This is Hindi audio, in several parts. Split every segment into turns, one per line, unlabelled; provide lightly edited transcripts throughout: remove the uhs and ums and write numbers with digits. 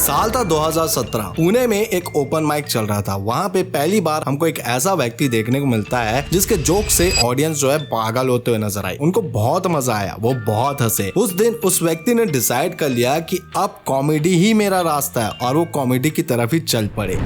साल था 2017। पुणे में एक ओपन माइक चल रहा था। वहाँ पे पहली बार हमको एक ऐसा व्यक्ति देखने को मिलता है जिसके जोक से ऑडियंस जो है पागल होते हुए नजर आई। उनको बहुत मजा आया, वो बहुत हंसे। उस दिन उस व्यक्ति ने डिसाइड कर लिया कि अब कॉमेडी ही मेरा रास्ता है और वो कॉमेडी की तरफ ही चल पड़े।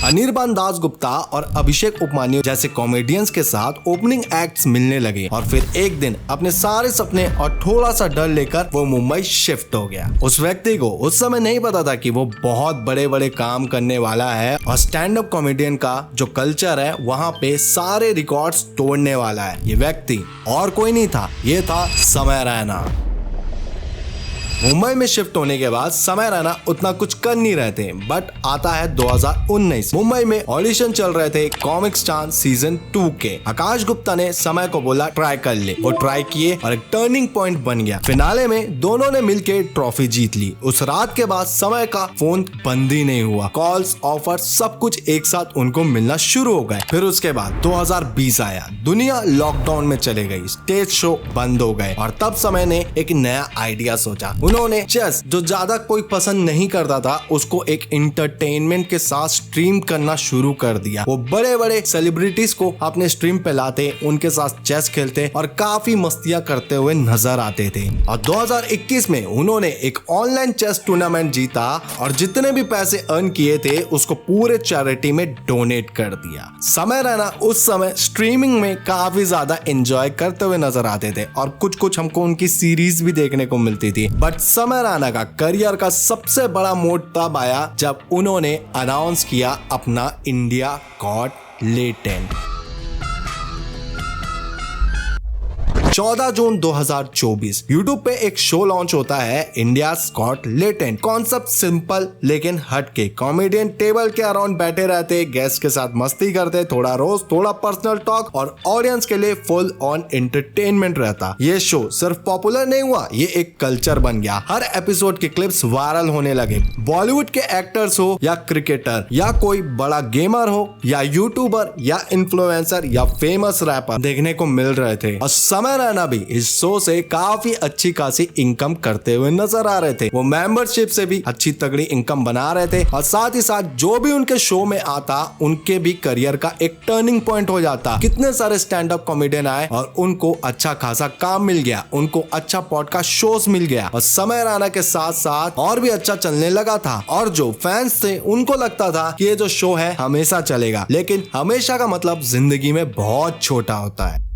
अनिर्बान दासगुप्ता और अभिषेक उपमन्यु जैसे कॉमेडियंस के साथ ओपनिंग एक्ट्स मिलने लगे और फिर एक दिन अपने सारे सपने और थोड़ा सा डर लेकर वो मुंबई शिफ्ट हो गया। उस व्यक्ति को उस समय नहीं पता था कि वो बहुत बड़े बड़े काम करने वाला है और स्टैंड अप कॉमेडियन का जो कल्चर है वहाँ पे सारे रिकॉर्ड्स तोड़ने वाला है। ये व्यक्ति और कोई नहीं था, ये था समय रैना। मुंबई में शिफ्ट होने के बाद समय रैना उतना कुछ कर नहीं रहे थे, बट आता है 2019। मुंबई में ऑडिशन चल रहे थे कॉमिक स्टार सीजन 2 के। आकाश गुप्ता ने समय को बोला ट्राई कर ले। वो ट्राई किए और एक टर्निंग पॉइंट बन गया। फिनाले में दोनों ने मिलकर ट्रॉफी जीत ली। उस रात के बाद समय का फोन बंद ही नहीं हुआ। कॉल्स, ऑफर सब कुछ एक साथ उनको मिलना शुरू हो गए। फिर उसके बाद 2020 आया। दुनिया लॉकडाउन में चले गई, स्टेज शो बंद हो गए और तब समय ने एक नया आइडिया सोचा। उन्होंने चेस, जो ज्यादा कोई पसंद नहीं करता था, उसको एक एंटरटेनमेंट के साथ स्ट्रीम करना शुरू कर दिया। वो बड़े बड़े सेलिब्रिटीज को अपने स्ट्रीम पे लाते, उनके साथ चेस खेलते और काफी मस्तियां करते हुए नजर आते थे। और 2021 में उन्होंने एक ऑनलाइन चेस टूर्नामेंट जीता और जितने भी पैसे अर्न किए थे उसको पूरे चैरिटी में डोनेट कर दिया। समय रैना उस समय स्ट्रीमिंग में काफी ज्यादा एंजॉय करते हुए नजर आते थे और कुछ हमको उनकी सीरीज भी देखने को मिलती थी। बट समय रैना का करियर का सबसे बड़ा मोड़ तब आया जब उन्होंने अनाउंस किया अपना इंडिया गॉट लेटेंट। 14 जून 2024 यूट्यूब पे एक शो लॉन्च होता है, India got latent. Concept simple लेकिन हटके। कॉमेडियन टेबल के अराउंड बैठे रहते, गेस्ट के साथ मस्ती करते, थोड़ा रोस्ट, थोड़ा पर्सनल टॉक और ऑडियंस के लिए फुल ऑन एंटरटेनमेंट रहता। ये शो सिर्फ पॉपुलर नहीं हुआ, ये एक कल्चर बन गया। हर एपिसोड के क्लिप्स वायरल होने लगे। बॉलीवुड के एक्टर्स हो या क्रिकेटर या कोई बड़ा गेमर हो या यूट्यूबर या इन्फ्लुएंसर या फेमस रैपर देखने को मिल रहे थे। और समय रैना भी इस शो से काफी अच्छी खासी इनकम करते हुए नजर आ रहे थे। वो मेंबरशिप से भी अच्छी तगड़ी इनकम बना रहे थे और साथ ही साथ जो भी उनके शो में आता उनके भी करियर का एक टर्निंग पॉइंट हो जाता। कितने सारे स्टैंड अप कॉमेडियन आए और उनको अच्छा खासा काम मिल गया, उनको अच्छा पॉडकास्ट शोज मिल गया और समय रैना के साथ साथ और भी अच्छा चलने लगा था। और जो फैंस थे उनको लगता था कि ये जो शो है हमेशा चलेगा, लेकिन हमेशा का मतलब जिंदगी में बहुत छोटा होता है।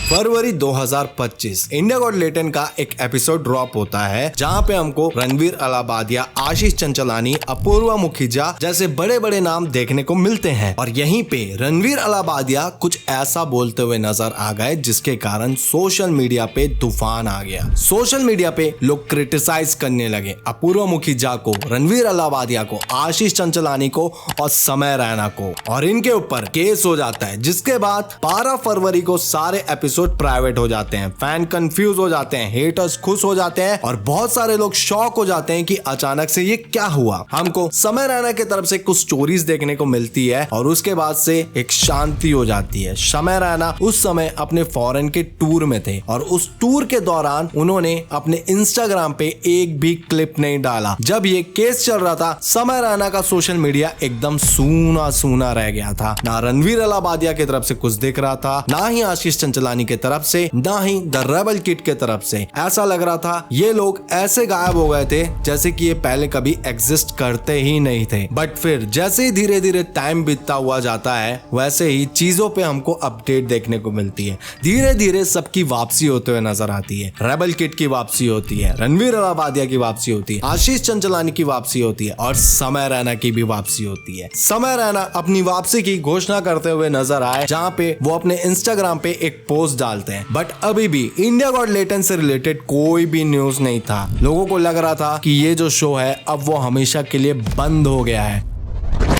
फरवरी 2025 इंडिया गॉट लेटेंट का एक एपिसोड ड्रॉप होता है जहां पे हमको रणवीर अलाहाबादिया, आशीष चंचलानी, अपूर्वा मुखिजा जैसे बड़े बड़े नाम देखने को मिलते हैं। और यहीं पे रणवीर अलाहाबादिया कुछ ऐसा बोलते हुए नजर आ गए जिसके कारण सोशल मीडिया पे तूफान आ गया। सोशल मीडिया पे लोग क्रिटिसाइज करने लगे अपूर्वा मुखिजा को, रणवीर अलाहाबादिया को, आशीष चंचलानी को और समय रैना को, और इनके ऊपर केस हो जाता है। जिसके बाद 12 फरवरी को सारे एपिसोड प्राइवेट हो जाते हैं। फैन कंफ्यूज हो जाते हैं, हेटर्स खुश हो जाते हैं और बहुत सारे लोग शॉक हो जाते हैं कि अचानक से ये क्या हुआ। हमको समय रैना की तरफ से कुछ स्टोरीज देखने को मिलती है और उसके बाद से एक शांति हो जाती है। समय रैना उस समय अपने फॉरेन के टूर में थे और उस टूर के दौरान उन्होंने अपने इंस्टाग्राम पे एक भी क्लिप नहीं डाला। जब ये केस चल रहा था समय रैना का सोशल मीडिया एकदम सूना सूना रह गया था। ना रणवीर अलाहाबादिया की तरफ से कुछ दिख रहा था, ना ही आशीष चंचलानी की तरफ से, ना ही द रेबल किड की तरफ से। ऐसा लग रहा था ये लोग ऐसे गायब हो गए थे जैसे कि ये पहले कभी एग्जिस्ट करते ही नहीं थे। बट फिर जैसे ही धीरे धीरे टाइम बीतता हुआ जाता है वैसे ही चीजों पे हमको अपडेट देखने को मिलती है। धीरे धीरे सबकी वापसी होते हुए नजर आती है। रेबल किड की वापसी होती है, रणवीर अलाहाबादिया की वापसी होती है, आशीष चंचलानी की वापसी होती है और समय रैना की भी वापसी होती है। समय रैना अपनी वापसी की घोषणा करते हुए नजर आए जहां पे वो अपने इंस्टाग्राम पे एक पोस्ट डालते हैं। बट अभी भी इंडिया गॉट लेटेंट से रिलेटेड कोई भी न्यूज नहीं था। लोगों को लग रहा था कि ये जो शो है अब वो हमेशा के लिए बंद हो गया है।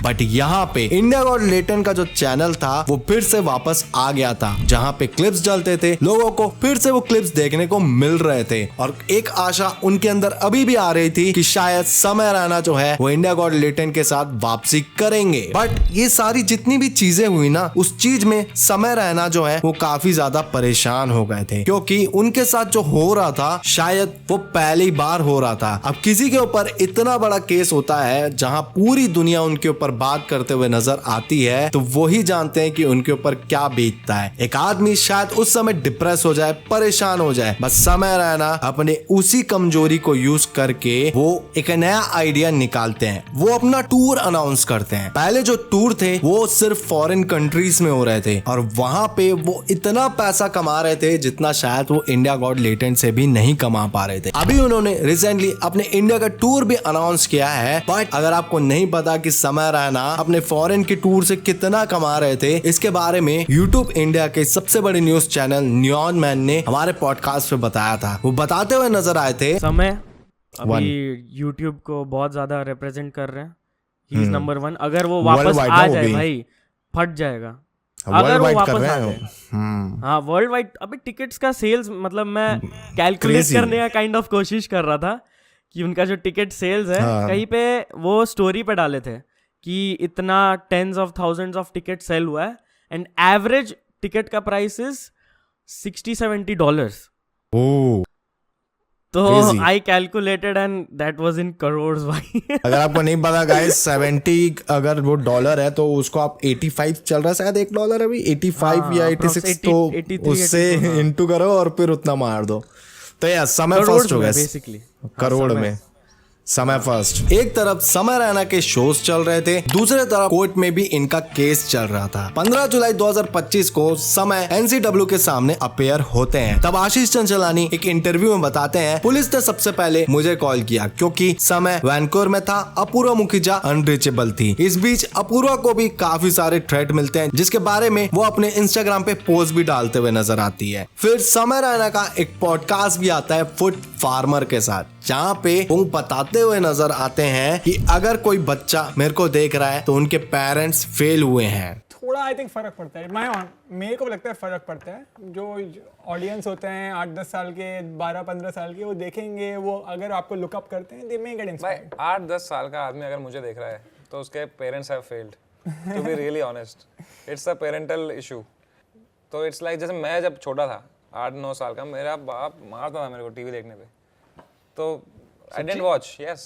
बट यहाँ पे इंडिया गॉट लैटेंट का जो चैनल था वो फिर से वापस आ गया था, जहाँ पे क्लिप्स डलते थे, लोगों को फिर से वो क्लिप्स देखने को मिल रहे थे और एक आशा उनके अंदर अभी भी आ रही थी कि शायद समय रैना जो है वो इंडिया गॉट लैटेंट के साथ वापसी करेंगे। बट ये सारी जितनी भी चीजें हुई ना, उस चीज में समय रैना जो है वो काफी ज्यादा परेशान हो गए थे, क्योंकि उनके साथ जो हो रहा था शायद वो पहली बार हो रहा था। अब किसी के ऊपर इतना बड़ा केस होता है जहां पूरी दुनिया उनके ऊपर बात करते हुए नजर आती है, तो वो ही जानते हैं कि उनके ऊपर क्या बीतता है। एक आदमी शायद उस समय डिप्रेस हो जाए, परेशान हो जाए, बस समय रैना अपने उसी कमजोरी को यूज करके वो एक नया आइडिया निकालते हैं। वो अपना टूर अनाउंस करते हैं। पहले जो टूर थे वो सिर्फ फॉरेन कंट्रीज में हो रहे थे और वहां पे वो इतना पैसा कमा रहे थे जितना शायद वो इंडिया गॉट लैटेंट से भी नहीं कमा पा रहे थे। अभी उन्होंने रिसेंटली अपने इंडिया का टूर भी अनाउंस किया है। बट अगर आपको नहीं पता कि समय रैना अपने फॉरेन के टूर से कितना कमा रहे थे, इसके बारे में यूट्यूब इंडिया के सबसे बड़े न्यूज चैनल न्यून मैन ने हमारे पॉडकास्ट पे बताया था। वो बताते हुए नजर आए थे,
समय अभी यूट्यूब को बहुत ज्यादा रिप्रेजेंट कर रहे हैं। He is number 1। अगर वो वापस आ जाए भाई, फट जाएगा। अगर वो वापस आ जाए, हाँ वर्ल्ड वाइड। अभी टिकट्स का सेल्स, मतलब मैं कैलकुलेट करने का काइंड ऑफ कोशिश कर रहा था कि उनका जो टिकट सेल्स है, कहीं पे वो स्टोरी पे डाले थे कि इतना tens of thousands of ticket sale हुआ है एंड एवरेज टिकट का प्राइस इज $60-70। तो I calculated and that was in crore भाई।
अगर आपको नहीं पता गाइस, 70 अगर वो डॉलर है तो उसको आप 85 चल रहा है शायद $1 अभी, 85 या 86, तो उससे इंटू करो और फिर उतना मार दो। तो यार समय फर्स्ट हो गया बेसिकली, करोड़ में समय फर्स्ट। एक तरफ समय रैना के शोज चल रहे थे, दूसरे तरफ कोर्ट में भी इनका केस चल रहा था। 15 जुलाई 2025 को समय NCW के सामने अपेयर होते हैं। तब आशीष चंचलानी एक इंटरव्यू में बताते हैं, पुलिस ने सबसे पहले मुझे कॉल किया क्योंकि समय वैनकूवर में था, अपूर्वा मुखिजा अनरीचेबल थी। इस बीच अपूर्वा को भी काफी सारे थ्रेट मिलते हैं, जिसके बारे में वो अपने इंस्टाग्राम पे पोस्ट भी डालते हुए नजर आती है। फिर समय रैना का एक पॉडकास्ट भी आता है फुट फार्मर के साथ, जहाँ पे वो बताते हुए नजर आते हैं कि अगर कोई बच्चा मेरे को देख रहा है तो उनके पेरेंट्स फेल हुए हैं।
थोड़ा आई थिंक फर्क पड़ता है, मेरे को लगता है फर्क पड़ता है। जो ऑडियंस होते हैं 8-10 साल के, 12-15 साल के, वो देखेंगे, वो अगर आपको लुकअप करते हैं, दे मे गेट इंस्पायर्ड।
8-10 साल का आदमी अगर मुझे देख रहा है तो उसके parents have failed, to be really honest. It's a parental issue. तो इट्स लाइक जैसे मैं जब छोटा था 8-9 साल का, मेरा बाप मारता था मेरे को टीवी देखने पे, तो I didn't watch, yes.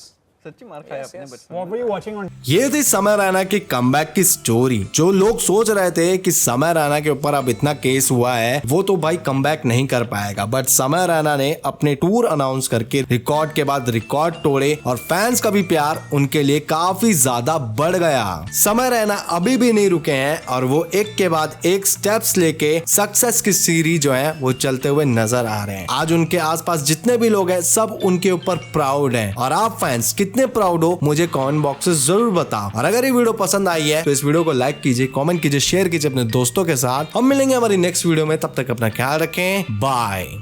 सच्ची मार खाया अपने बचपन।
What were you watching on?
ये थी समय रैना की कमबैक की स्टोरी। जो लोग सोच रहे थे कि समय रैना के ऊपर अब इतना केस हुआ है, वो तो भाई कमबैक नहीं कर पाएगा, बट समय रैना ने अपने टूर अनाउंस करके रिकॉर्ड के बाद रिकॉर्ड तोड़े और फैंस का भी प्यार उनके लिए काफी ज्यादा बढ़ गया। समय रैना अभी भी नहीं रुके हैं और वो एक के बाद एक स्टेप्स लेके सक्सेस की सीरीज जो है वो चलते हुए नजर आ रहे हैं। आज उनके आसपास जितने भी लोग हैं सब उनके ऊपर प्राउड हैं और आप फैंस कितने प्राउड हो मुझे कमेंट बॉक्स में जरूर बताओ। और अगर ये वीडियो पसंद आई है तो इस वीडियो को लाइक कीजिए, कमेंट कीजिए, शेयर कीजिए अपने दोस्तों के साथ। हम मिलेंगे हमारी नेक्स्ट वीडियो में, तब तक अपना ख्याल रखें, बाय।